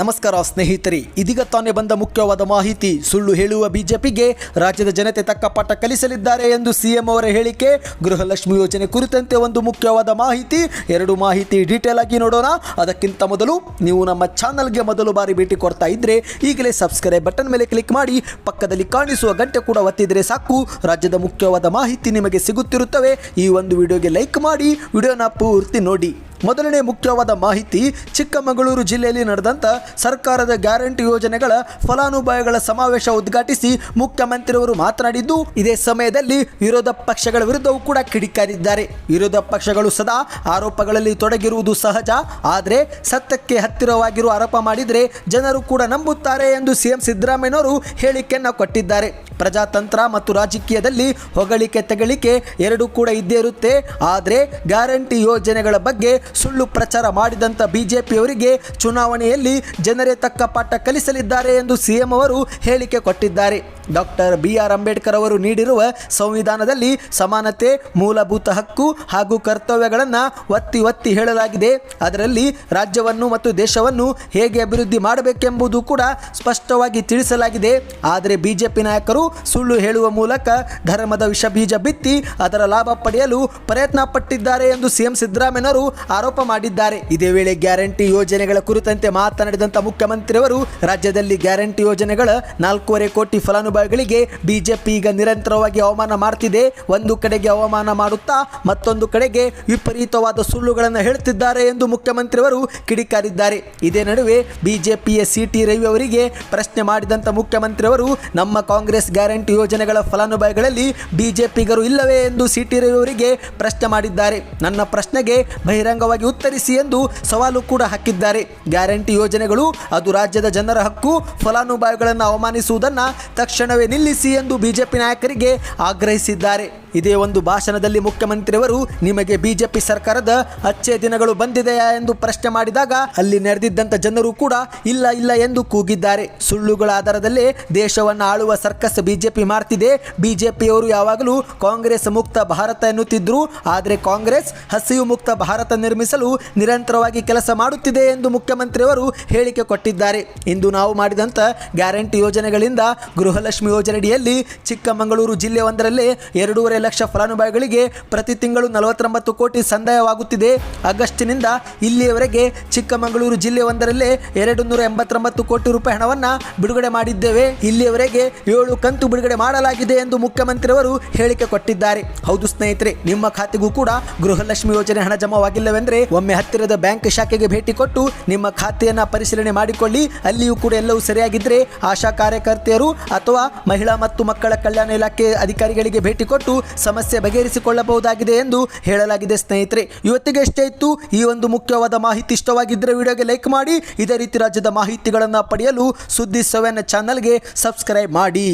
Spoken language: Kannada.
ನಮಸ್ಕಾರ ಸ್ನೇಹಿತರೆ, ಇದೀಗ ತಾನೇ ಬಂದ ಮುಖ್ಯವಾದ ಮಾಹಿತಿ. ಸುಳ್ಳು ಹೇಳುವ ಬಿಜೆಪಿಗೆ ರಾಜ್ಯದ ಜನತೆ ತಕ್ಕ ಪಾಠ ಕಲಿಸಲಿದ್ದಾರೆ ಎಂದು ಸಿಎಂ ಅವರ ಹೇಳಿಕೆ. ಗೃಹಲಕ್ಷ್ಮಿ ಯೋಜನೆ ಕುರಿತಂತೆ ಒಂದು ಮುಖ್ಯವಾದ ಮಾಹಿತಿ, ಎರಡು ಮಾಹಿತಿ ಡೀಟೇಲ್ ಆಗಿ ನೋಡೋಣ. ಅದಕ್ಕಿಂತ ಮೊದಲು ನೀವು ನಮ್ಮ ಚಾನಲ್ಗೆ ಮೊದಲು ಬಾರಿ ಭೇಟಿ ಕೊಡ್ತಾ ಇದ್ರೆ ಈಗಲೇ ಸಬ್ಸ್ಕ್ರೈಬ್ ಬಟನ್ ಮೇಲೆ ಕ್ಲಿಕ್ ಮಾಡಿ, ಪಕ್ಕದಲ್ಲಿ ಕಾಣಿಸುವ ಗಂಟೆ ಕೂಡ ಒತ್ತಿದ್ರೆ ಸಾಕು. ರಾಜ್ಯದ ಮುಖ್ಯವಾದ ಮಾಹಿತಿ ನಿಮಗೆ ಸಿಗುತ್ತಿರುತ್ತವೆ. ಈ ಒಂದು ವಿಡಿಯೋಗೆ ಲೈಕ್ ಮಾಡಿ, ವಿಡಿಯೋನ ಪೂರ್ತಿ ನೋಡಿ. ಮೊದಲನೇ ಮುಖ್ಯವಾದ ಮಾಹಿತಿ, ಚಿಕ್ಕಮಗಳೂರು ಜಿಲ್ಲೆಯಲ್ಲಿ ನಡೆದಂಥ ಸರ್ಕಾರದ ಗ್ಯಾರಂಟಿ ಯೋಜನೆಗಳ ಫಲಾನುಭವಿಗಳ ಸಮಾವೇಶ ಉದ್ಘಾಟಿಸಿ ಮುಖ್ಯಮಂತ್ರಿಯವರು ಮಾತನಾಡಿದ್ದು, ಇದೇ ಸಮಯದಲ್ಲಿ ವಿರೋಧ ಪಕ್ಷಗಳ ವಿರುದ್ಧವೂ ಕೂಡ ಕಿಡಿಕಾರಿದ್ದಾರೆ. ವಿರೋಧ ಪಕ್ಷಗಳು ಸದಾ ಆರೋಪಗಳಲ್ಲಿ ತೊಡಗಿರುವುದು ಸಹಜ, ಆದರೆ ಸತ್ಯಕ್ಕೆ ಹತ್ತಿರವಾಗಿರುವ ಆರೋಪ ಮಾಡಿದರೆ ಜನರು ಕೂಡ ನಂಬುತ್ತಾರೆ ಎಂದು ಸಿಎಂ ಸಿದ್ದರಾಮಯ್ಯನವರು ಹೇಳಿಕೆಯನ್ನು ಕೊಟ್ಟಿದ್ದಾರೆ. ಪ್ರಜಾತಂತ್ರ ಮತ್ತು ರಾಜಕೀಯದಲ್ಲಿ ಹೊಗಳಿಕೆ ತೆಗಳಿಕೆ ಎರಡೂ ಕೂಡ ಇದ್ದೇ ಇರುತ್ತೆ. ಆದರೆ ಗ್ಯಾರಂಟಿ ಯೋಜನೆಗಳ ಬಗ್ಗೆ ಸುಳ್ಳು ಪ್ರಚಾರ ಮಾಡಿದಂಥ ಬಿಜೆಪಿಯವರಿಗೆ ಚುನಾವಣೆಯಲ್ಲಿ ಜನರೇ ತಕ್ಕ ಪಾಠ ಕಲಿಸಲಿದ್ದಾರೆ ಎಂದು ಸಿಎಂ ಅವರು ಹೇಳಿಕೆ ಕೊಟ್ಟಿದ್ದಾರೆ. ಡಾಕ್ಟರ್ BR ಅಂಬೇಡ್ಕರ್ ಅವರು ನೀಡಿರುವ ಸಂವಿಧಾನದಲ್ಲಿ ಸಮಾನತೆ, ಮೂಲಭೂತ ಹಕ್ಕು ಹಾಗೂ ಕರ್ತವ್ಯಗಳನ್ನು ಒತ್ತಿ ಹೇಳಲಾಗಿದೆ. ಅದರಲ್ಲಿ ರಾಜ್ಯವನ್ನು ಮತ್ತು ದೇಶವನ್ನು ಹೇಗೆ ಅಭಿವೃದ್ಧಿ ಮಾಡಬೇಕೆಂಬುದು ಕೂಡ ಸ್ಪಷ್ಟವಾಗಿ ತಿಳಿಸಲಾಗಿದೆ. ಆದರೆ ಬಿಜೆಪಿ ನಾಯಕರು ಸುಳ್ಳು ಹೇಳುವ ಮೂಲಕ ಧರ್ಮದ ವಿಷ ಬೀಜ ಬಿತ್ತಿ ಅದರ ಲಾಭ ಪಡೆಯಲು ಪ್ರಯತ್ನ ಪಟ್ಟಿದ್ದಾರೆ ಎಂದು ಸಿಎಂ ಸಿದ್ದರಾಮಯ್ಯನವರು ಆರೋಪ ಮಾಡಿದ್ದಾರೆ. ಇದೇ ವೇಳೆ ಗ್ಯಾರಂಟಿ ಯೋಜನೆಗಳ ಕುರಿತಂತೆ ಮಾತನಾಡಿದಂಥ ಮುಖ್ಯಮಂತ್ರಿಯವರು, ರಾಜ್ಯದಲ್ಲಿ ಗ್ಯಾರಂಟಿ ಯೋಜನೆಗಳ 4.5 ಕೋಟಿ ಫಲಾನುಭವಿಗಳಿಗೆ ಬಿಜೆಪಿ ಈಗ ನಿರಂತರವಾಗಿ ಅವಮಾನ ಮಾಡ್ತಿದೆ. ಒಂದು ಕಡೆಗೆ ಅವಮಾನ ಮಾಡುತ್ತಾ ಮತ್ತೊಂದು ಕಡೆಗೆ ವಿಪರೀತವಾದ ಸುಳ್ಳುಗಳನ್ನು ಹೇಳುತ್ತಿದ್ದಾರೆ ಎಂದು ಮುಖ್ಯಮಂತ್ರಿಯವರು ಕಿಡಿಕಾರಿದ್ದಾರೆ. ಇದೇ ನಡುವೆ ಬಿಜೆಪಿಯ CT ರವಿ ಅವರಿಗೆ ಪ್ರಶ್ನೆ ಮಾಡಿದಂಥ ಮುಖ್ಯಮಂತ್ರಿಯವರು, ನಮ್ಮ ಕಾಂಗ್ರೆಸ್ ಗ್ಯಾರಂಟಿ ಯೋಜನೆಗಳ ಫಲಾನುಭವಿಗಳಲ್ಲಿ ಬಿಜೆಪಿಗರು ಇಲ್ಲವೇ ಎಂದು CT ರವಿ ಅವರಿಗೆ ಪ್ರಶ್ನೆ ಮಾಡಿದ್ದಾರೆ. ನನ್ನ ಪ್ರಶ್ನೆಗೆ ಬಹಿರಂಗವಾಗಿ ಉತ್ತರಿಸಿ ಎಂದು ಸವಾಲು ಕೂಡ ಹಾಕಿದ್ದಾರೆ. ಗ್ಯಾರಂಟಿ ಯೋಜನೆಗಳು ಅದು ರಾಜ್ಯದ ಜನರ ಹಕ್ಕು. ಫಲಾನುಭವಿಗಳನ್ನು ಅವಮಾನಿಸುವುದನ್ನು ತಕ್ಷಣವೇ ನಿಲ್ಲಿಸಿ ಎಂದು ಬಿಜೆಪಿ ನಾಯಕರಿಗೆ ಆಗ್ರಹಿಸಿದ್ದಾರೆ. ಇದೇ ಒಂದು ಭಾಷಣದಲ್ಲಿ ಮುಖ್ಯಮಂತ್ರಿಯವರು, ನಿಮಗೆ ಬಿಜೆಪಿ ಸರ್ಕಾರದ ಅಚ್ಚೆ ದಿನಗಳು ಬಂದಿದೆಯಾ ಎಂದು ಪ್ರಶ್ನೆ ಮಾಡಿದಾಗ ಅಲ್ಲಿ ನೆರೆದಿದ್ದಂಥ ಜನರು ಕೂಡ ಇಲ್ಲ ಎಂದು ಕೂಗಿದ್ದಾರೆ. ಸುಳ್ಳುಗಳ ಆಧಾರದಲ್ಲೇ ದೇಶವನ್ನು ಆಳುವ ಸರ್ಕಸ್ ಬಿಜೆಪಿ ಮಾಡ್ತಿದೆ. ಬಿಜೆಪಿಯವರು ಯಾವಾಗಲೂ ಕಾಂಗ್ರೆಸ್ ಮುಕ್ತ ಭಾರತ ಎನ್ನುತ್ತಿದ್ರು, ಆದರೆ ಕಾಂಗ್ರೆಸ್ ಹಸಿವು ಮುಕ್ತ ಭಾರತ ನಿರ್ಮಿಸಲು ನಿರಂತರವಾಗಿ ಕೆಲಸ ಮಾಡುತ್ತಿದೆ ಎಂದು ಮುಖ್ಯಮಂತ್ರಿಯವರು ಹೇಳಿಕೆ ಕೊಟ್ಟಿದ್ದಾರೆ. ಇಂದು ನಾವು ಮಾಡಿದಂಥ ಗ್ಯಾರಂಟಿ ಯೋಜನೆಗಳಿಂದ ಗೃಹಲಕ್ಷ್ಮಿ ಯೋಜನೆಯಡಿಯಲ್ಲಿ ಚಿಕ್ಕಮಗಳೂರು ಜಿಲ್ಲೆ ಒಂದರಲ್ಲೇ 2.5 ಲಕ್ಷ ಫಲಾನುಭವಿಗಳಿಗೆ ಪ್ರತಿ ತಿಂಗಳು 49 ಕೋಟಿ ಸಂದಾಯವಾಗುತ್ತಿದೆ. ಆಗಸ್ಟ್ನಿಂದ ಇಲ್ಲಿಯವರೆಗೆ ಚಿಕ್ಕಮಗಳೂರು ಜಿಲ್ಲೆ ಒಂದರಲ್ಲೇ 289 ಕೋಟಿ ರೂಪಾಯಿ ಹಣವನ್ನು ಬಿಡುಗಡೆ ಮಾಡಿದ್ದೇವೆ. ಇಲ್ಲಿಯವರೆಗೆ 7 ಕಂತು ಬಿಡುಗಡೆ ಮಾಡಲಾಗಿದೆ ಎಂದು ಮುಖ್ಯಮಂತ್ರಿಯವರು ಹೇಳಿಕೆ ಕೊಟ್ಟಿದ್ದಾರೆ. ಹೌದು ಸ್ನೇಹಿತರೆ, ನಿಮ್ಮ ಖಾತೆಗೂ ಕೂಡ ಗೃಹಲಕ್ಷ್ಮಿ ಯೋಜನೆ ಹಣ ಜಮಾವಾಗಿಲ್ಲವೆಂದರೆ ಒಮ್ಮೆ ಹತ್ತಿರದ ಬ್ಯಾಂಕ್ ಶಾಖೆಗೆ ಭೇಟಿ ಕೊಟ್ಟು ನಿಮ್ಮ ಖಾತೆಯನ್ನು ಪರಿಶೀಲನೆ ಮಾಡಿಕೊಳ್ಳಿ. ಅಲ್ಲಿಯೂ ಕೂಡ ಎಲ್ಲವೂ ಸರಿಯಾಗಿದ್ದರೆ ಆಶಾ ಕಾರ್ಯಕರ್ತೆಯರು ಅಥವಾ ಮಹಿಳಾ ಮತ್ತು ಮಕ್ಕಳ ಕಲ್ಯಾಣ ಇಲಾಖೆ ಅಧಿಕಾರಿಗಳಿಗೆ ಭೇಟಿ ಕೊಟ್ಟು ಸಮಸ್ಯೆ ಬಗೆಹರಿಸಿಕೊಳ್ಳಬಹುದಾಗಿದೆ ಎಂದು ಹೇಳಲಾಗಿದೆ. ಸ್ನೇಹಿತರೆ, ಇವತ್ತಿಗೆ ಎಷ್ಟೇ ಇತ್ತು. ಈ ಒಂದು ಮುಖ್ಯವಾದ ಮಾಹಿತಿ ಇಷ್ಟವಾಗಿದ್ದರೆ ವಿಡಿಯೋಗೆ ಲೈಕ್ ಮಾಡಿ. ಇದೇ ರೀತಿ ರಾಜ್ಯದ ಮಾಹಿತಿಗಳನ್ನು ಪಡೆಯಲು ಸುದ್ದಿ 7 ಚಾನಲ್ಗೆ ಸಬ್ಸ್ಕ್ರೈಬ್ ಮಾಡಿ.